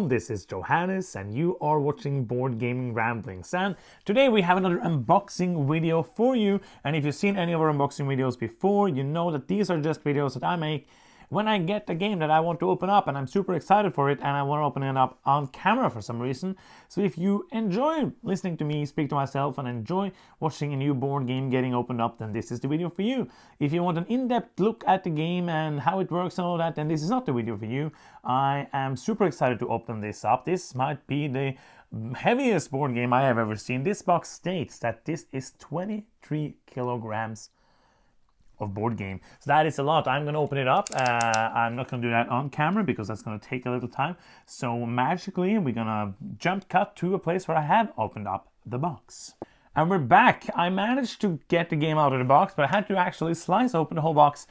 this is Johannes and you are watching Board Gaming Ramblings, and today we have another unboxing video for you. And if you've seen any of our unboxing videos before, you know that these are just videos that I make when I get a game that I want to open up and I'm super excited for it and I want to open it up on camera for some reason. So if you enjoy listening to me speak to myself and enjoy watching a new board game getting opened up, then this is the video for you. If you want an in-depth look at the game and how it works and all that, then this is not the video for you. I am super excited to open this up. This might be the heaviest board game I have ever seen. This box states that this is 23 kilograms of board game. So that is a lot. I'm going to open it up. I'm not going to do that on camera because that's going to take a little time. So magically we're going to jump cut to a place where I have opened up the box. And we're back. I managed to get the game out of the box, but I had to actually slice open the whole box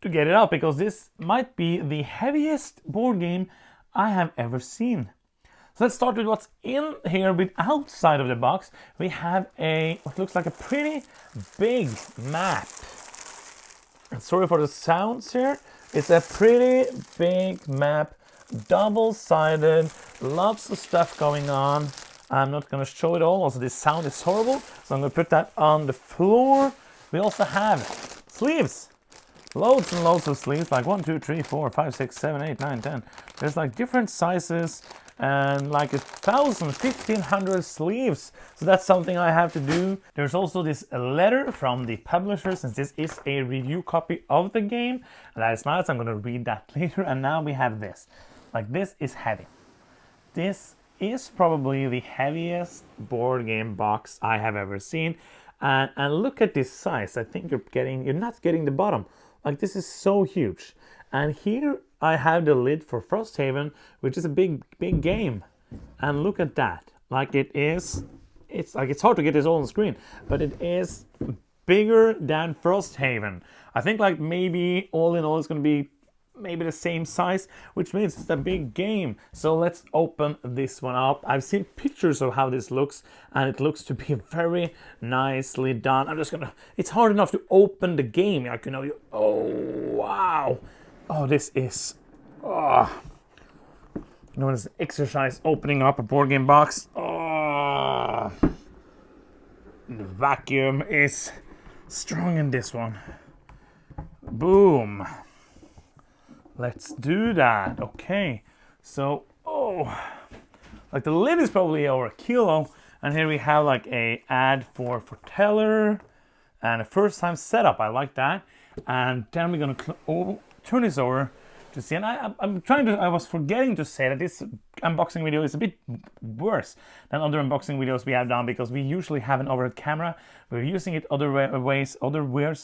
to get it out because this might be the heaviest board game I have ever seen. So let's start with what's in here. With outside of the box, we have what looks like a pretty big map. Sorry for the sounds here. It's a pretty big map, double-sided, lots of stuff going on. I'm not going to show it all, also this sound is horrible, so I'm going to put that on the floor. We also have sleeves, loads and loads of sleeves, like 1, 2, 3, 4, 5, 6, 7, 8, 9, 10. There's like different sizes and like 1,500 sleeves. So that's something I have to do. There's also this letter from the publisher, since this is a review copy of the game. And that is nice. I'm going to read that later. And now we have this. Like, this is heavy. This is probably the heaviest board game box I have ever seen. And look at this size. I think you're not getting the bottom. Like, this is so huge. And here I have the lid for Frosthaven, which is a big game. And look at that. Like, it's hard to get this all on the screen, but it is bigger than Frosthaven. I think like maybe all in all it's going to be maybe the same size, which means it's a big game. So let's open this one up. I've seen pictures of how this looks and it looks to be very nicely done. It's hard enough to open the game. I can know you. Oh, wow. Oh, this is, it's an exercise opening up a board game box. Oh, the vacuum is strong in this one. Boom. Let's do that. Okay. So, like the lid is probably over a kilo. And here we have like a ad for Teller and a first time setup. I like that. And then we're going to turn this over to see, and I was forgetting to say that this unboxing video is a bit worse than other unboxing videos we have done because we usually have an overhead camera. We're using it other ways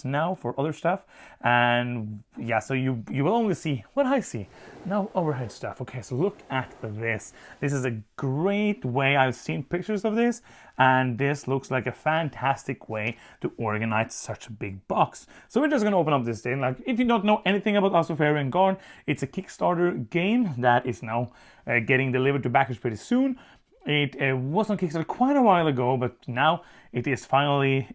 now for other stuff, and yeah, so you will only see what I see, no overhead stuff. Okay, so look at this. This is a great way. I've seen pictures of this, and this looks like a fantastic way to organize such a big box. So we're just gonna open up this thing. Like, if you don't know anything about Isofarian Guard, it's a Kickstarter game that is now getting delivered to backers pretty soon. It was on Kickstarter quite a while ago, but now it is finally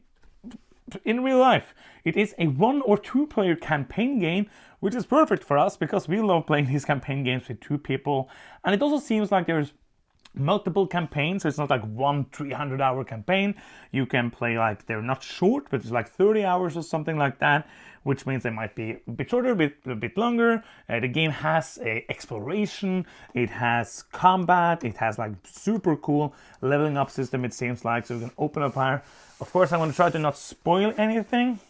in real life. It is a 1 or 2 player campaign game, which is perfect for us because we love playing these campaign games with 2 people. And it also seems like there's multiple campaigns, so it's not like one 300-hour campaign. You can play, like, they're not short, but it's like 30 hours or something like that, which means they might be a bit shorter, a bit longer. The game has exploration, it has combat, it has like super cool leveling up system, it seems like. So we can open up here. Of course, I'm going to try to not spoil anything.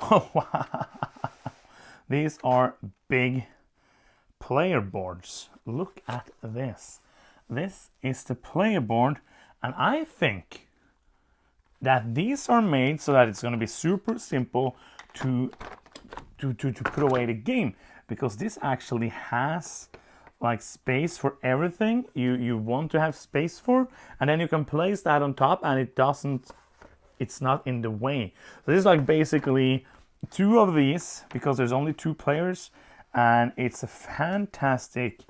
Oh, wow. These are big player boards. Look at this. This is the player board, and I think that these are made so that it's going to be super simple to put away the game, because this actually has like space for everything you want to have space for, and then you can place that on top and it's not in the way. So this is like basically 2 of these because there's only 2 players, and it's a fantastic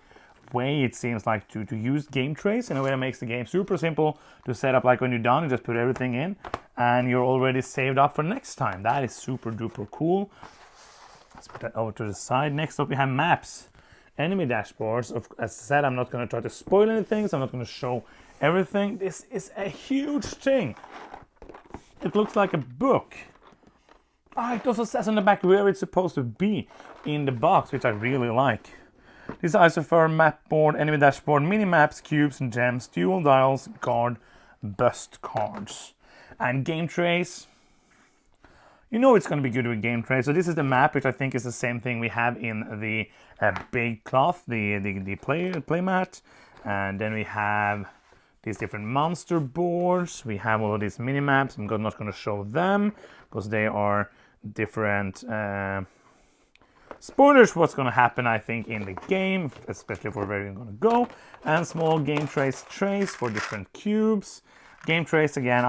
way, it seems like, to use game trays in a way that makes the game super simple to set up. Like when you're done, you just put everything in and you're already saved up for next time. That is super duper cool. Let's put that over to the side. Next up we have maps. enemy dashboards. As I said, I'm not going to try to spoil anything, so I'm not going to show everything. This is a huge thing. It looks like a book. It also says on the back where it's supposed to be in the box, which I really like. This Isofarian map board, enemy dashboard, mini maps, cubes and gems, dual dials, guard, bust cards, and game trays. You know it's going to be good with game trays. So this is the map, which I think is the same thing we have in the big cloth, the play mat, and then we have these different monster boards. We have all of these mini maps. I'm not going to show them because they are different spoilers for what's going to happen, I think, in the game, especially for where you're going to go. And small game trays for different cubes. Game trays, again,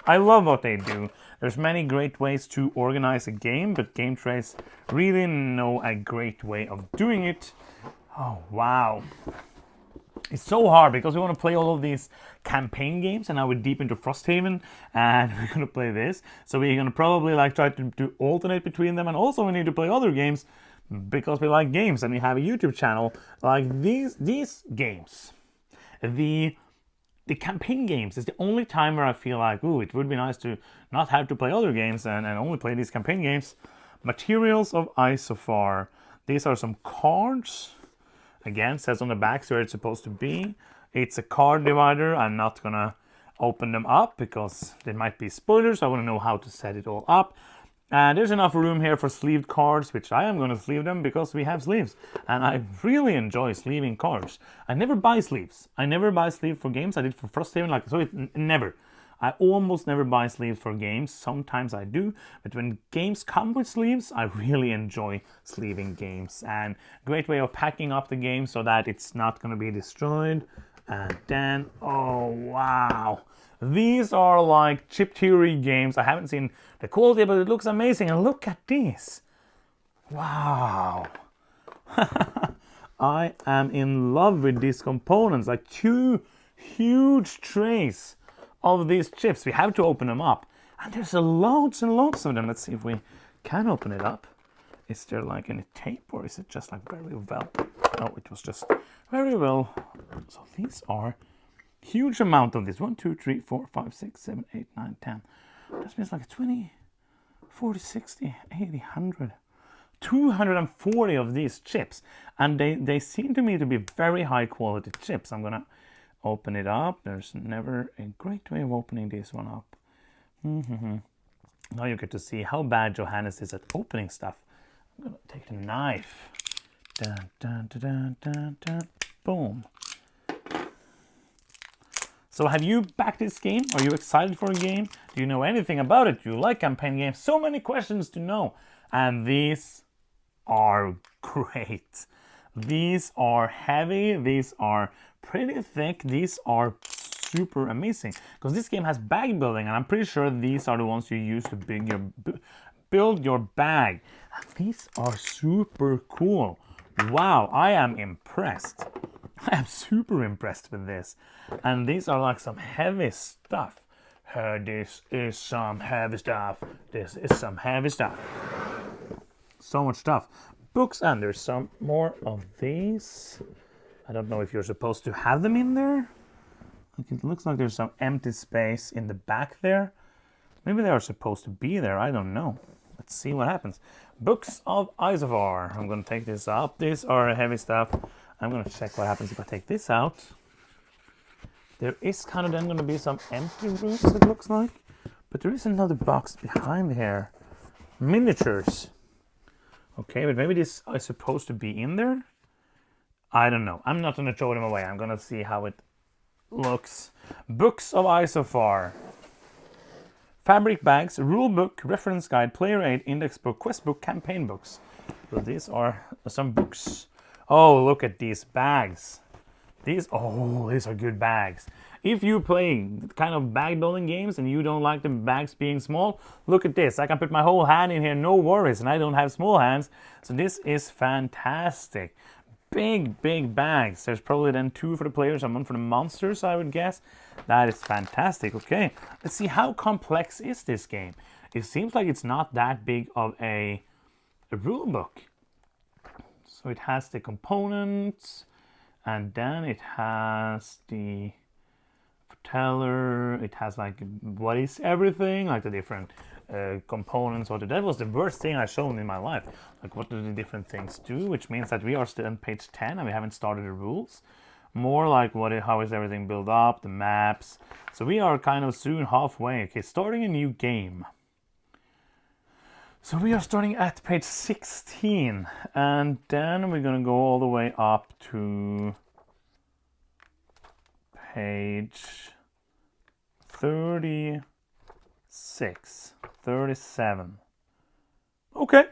I love what they do. There's many great ways to organize a game, but game trays really know a great way of doing it. Oh, wow. It's so hard because we want to play all of these campaign games, and now we're deep into Frosthaven, and we're going to play this. So we're going to probably try to alternate between them, and also we need to play other games because we like games, and we have a YouTube channel like these games. The campaign games is the only time where I feel like, ooh, it would be nice to not have to play other games and only play these campaign games. Materials of Isofar. These are some cards. Again, says on the back where it's supposed to be. It's a card divider. I'm not gonna open them up because there might be spoilers. I want to know how to set it all up. And there's enough room here for sleeved cards, which I am going to sleeve them because we have sleeves. And I really enjoy sleeving cards. I never buy sleeves. I never buy sleeves for games. I did for Frosthaven, never. I almost never buy sleeves for games. Sometimes I do. But when games come with sleeves, I really enjoy sleeving games. And great way of packing up the game so that it's not going to be destroyed. And then, oh wow. These are like chip theory games. I haven't seen the quality, but it looks amazing. And look at this. Wow. I am in love with these components. Like 2 huge trays of these chips. We have to open them up. And there's loads and loads of them. Let's see if we can open it up. Is there like any tape, or is it just like very well? No, it was just very well. So these are huge amount of this. 1, 2, 3, 4, 5, 6, 7, 8, 9, 10. That means like 20, 40, 60, 80, 100, 240 of these chips. And they seem to me to be very high quality chips. I'm gonna open it up. There's never a great way of opening this one up. Now you get to see how bad Johannes is at opening stuff. I'm gonna take the knife. Dun, dun, dun, dun, dun, dun. Boom. So have you backed this game? Are you excited for a game? Do you know anything about it? Do you like campaign games? So many questions to know. And these are great. These are heavy. These are pretty thick. These are super amazing. Because this game has bag building, and I'm pretty sure these are the ones you use to build your bag. And these are super cool. Wow, I am impressed. I am super impressed with this. And these are like some heavy stuff. This is some heavy stuff. This is some heavy stuff. So much stuff. Books, and there's some more of these. I don't know if you're supposed to have them in there. It looks like there's some empty space in the back there. Maybe they are supposed to be there. I don't know. Let's see what happens. Books of Isofar. I'm going to take this up. These are heavy stuff. I'm going to check what happens if I take this out. There is kind of then going to be some empty rooms, it looks like. But there is another box behind here. Miniatures. Okay, but maybe this is supposed to be in there. I don't know. I'm not going to throw them away. I'm going to see how it looks. Books of Isofar. Fabric bags, rule book, reference guide, player aid, index book, quest book, campaign books. So these are some books. Oh, look at these bags. These are good bags. If you play kind of bag building games and you don't like the bags being small, look at this. I can put my whole hand in here, no worries, and I don't have small hands. So this is fantastic. Big, big bags. There's probably then 2 for the players and 1 for the monsters, I would guess. That is fantastic. Okay, let's see, how complex is this game? It seems like it's not that big of a rule book. So it has the components, and then it has the foreteller. It has like what is everything, like the different components. That was the worst thing I've shown in my life. Like what do the different things do? Which means that we are still on page 10 and we haven't started the rules. More like how is everything built up, the maps. So we are kind of soon halfway. Okay, starting a new game. So we are starting at page 16, and then we're gonna go all the way up to page 36, 37. Okay,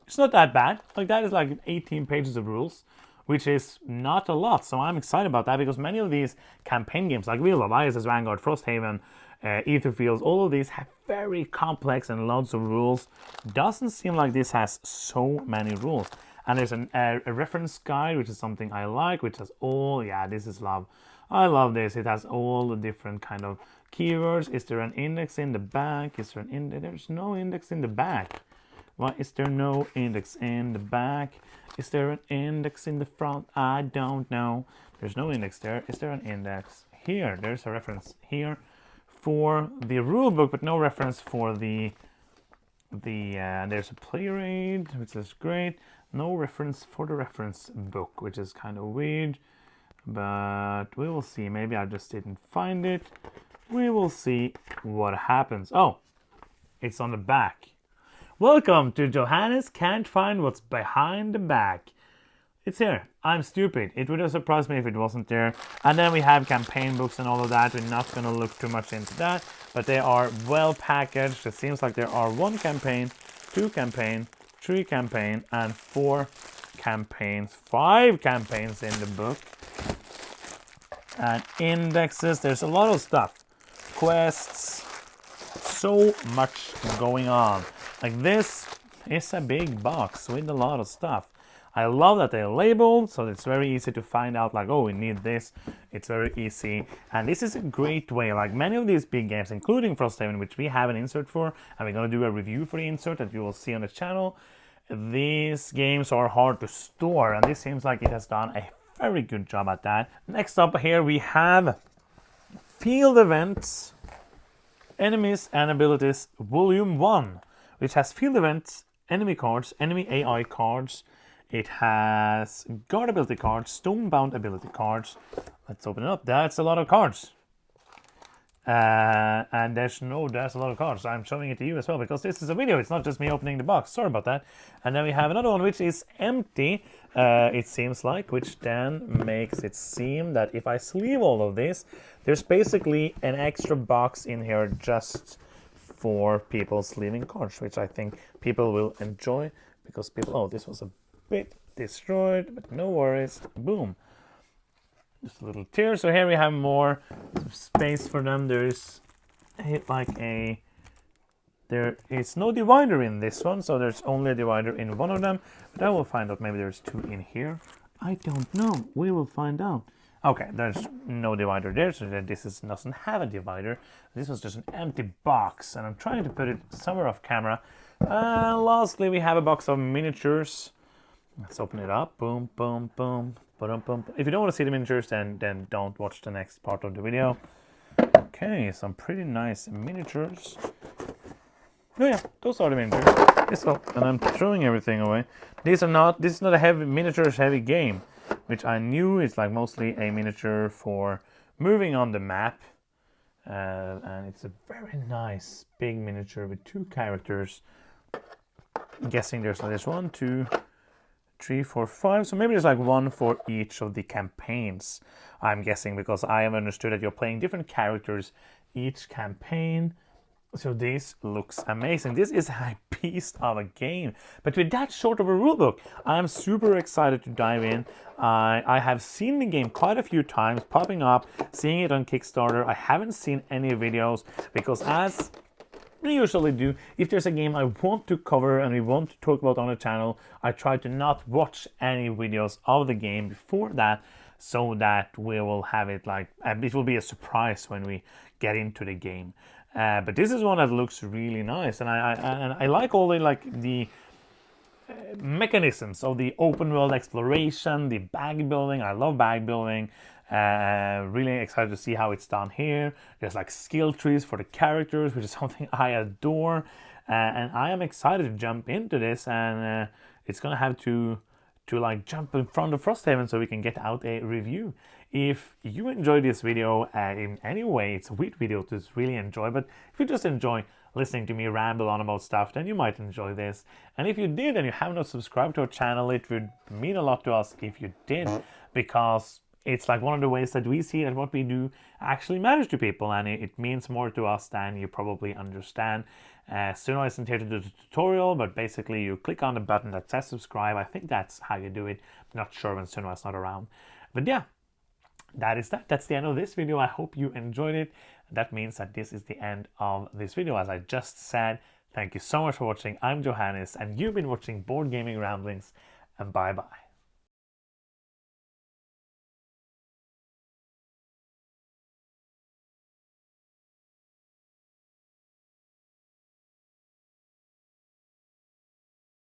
it's not that bad. Like that is like 18 pages of rules, which is not a lot. So I'm excited about that because many of these campaign games, like Wheel of Ice, Vanguard, Frosthaven, Etherfields, all of these have very complex and lots of rules. Doesn't seem like this has so many rules. And there's a reference guide, which is something I like, which has all, yeah, this is love. I love this. It has all the different kind of keywords. Is there an index in the back? Is there an index? There's no index in the back. Why is there no index in the back? Is there an index in the front? I don't know. There's no index there. Is there an index here? There's a reference here for the rule book, but no reference for there's a play rate, which is great. No reference for the reference book, which is kind of weird, but we will see. Maybe I just didn't find it. We will see what happens. Oh, it's on the back. Welcome to Johannes Can't Find What's Behind the Back. It's here. I'm stupid. It would have surprised me if it wasn't there. And then we have campaign books and all of that. We're not going to look too much into that, but they are well packaged. It seems like there are 1 campaign, 2 campaign, 3 campaign, and 4 campaigns, 5 campaigns in the book. And indexes. There's a lot of stuff. Quests. So much going on. Like this is a big box with a lot of stuff. I love that they're labeled, so it's very easy to find out, like, oh, we need this. It's very easy. And this is a great way, like many of these big games, including Frosthaven, which we have an insert for, and we're going to do a review for the insert that you will see on the channel. These games are hard to store, and this seems like it has done a very good job at that. Next up here, we have Field Events, Enemies and Abilities, Volume 1, which has field events, enemy cards, enemy AI cards. It has guard ability cards, stonebound ability cards. Let's open it up. That's a lot of cards. And there's a lot of cards. I'm showing it to you as well because this is a video. It's not just me opening the box. Sorry about that. And then we have another one which is empty, it seems like, which then makes it seem that if I sleeve all of this, there's basically an extra box in here just for people sleeving cards, which I think people will enjoy because people, oh, this was a bit destroyed, but no worries. Boom. Just a little tear. So here we have more space for them. There's there is no divider in this one, so there's only a divider in one of them. But I will find out. Maybe there's 2 in here. I don't know. We will find out. Okay, there's no divider there, so doesn't have a divider. This was just an empty box, and I'm trying to put it somewhere off camera. Lastly, we have a box of miniatures. Let's open it up. Boom, boom, boom. If you don't want to see the miniatures, then don't watch the next part of the video. Okay, some pretty nice miniatures. Oh yeah, those are the miniatures. And I'm throwing everything away. This is not a heavy miniatures heavy game, which I knew is like mostly a miniature for moving on the map. And it's a very nice big miniature with 2 characters. I'm guessing there's 1, 2, 3, 4, 5. So maybe there's like 1 for each of the campaigns. I'm guessing because I have understood that you're playing different characters each campaign. So this looks amazing. This is a beast of a game. But with that short of a rulebook, I'm super excited to dive in. I have seen the game quite a few times popping up, seeing it on Kickstarter. I haven't seen any videos because, as we usually do, if there's a game I want to cover and we want to talk about on the channel, I try to not watch any videos of the game before that, so that we will have it like, it will be a surprise when we get into the game. But this is one that looks really nice, and I like all the mechanisms of the open world exploration, the bag building. I love bag building. Really excited to see how it's done here. There's like skill trees for the characters, which is something I adore. And I am excited to jump into this, and it's gonna have to like jump in front of Frosthaven so we can get out a review. If you enjoyed this video in any way, it's a weird video to really enjoy, but if you just enjoy listening to me ramble on about stuff, then you might enjoy this. And if you did and you have not subscribed to our channel, it would mean a lot to us if you did, because it's like one of the ways that we see that what we do actually matters to people, and it means more to us than you probably understand. Suno isn't here to do the tutorial, but basically you click on the button that says subscribe. I think that's how you do it. I'm not sure when Suno is not around. But yeah, that is that. That's the end of this video. I hope you enjoyed it. That means that this is the end of this video. As I just said, thank you so much for watching. I'm Johannes, and you've been watching Board Gaming Ramblings, and bye-bye.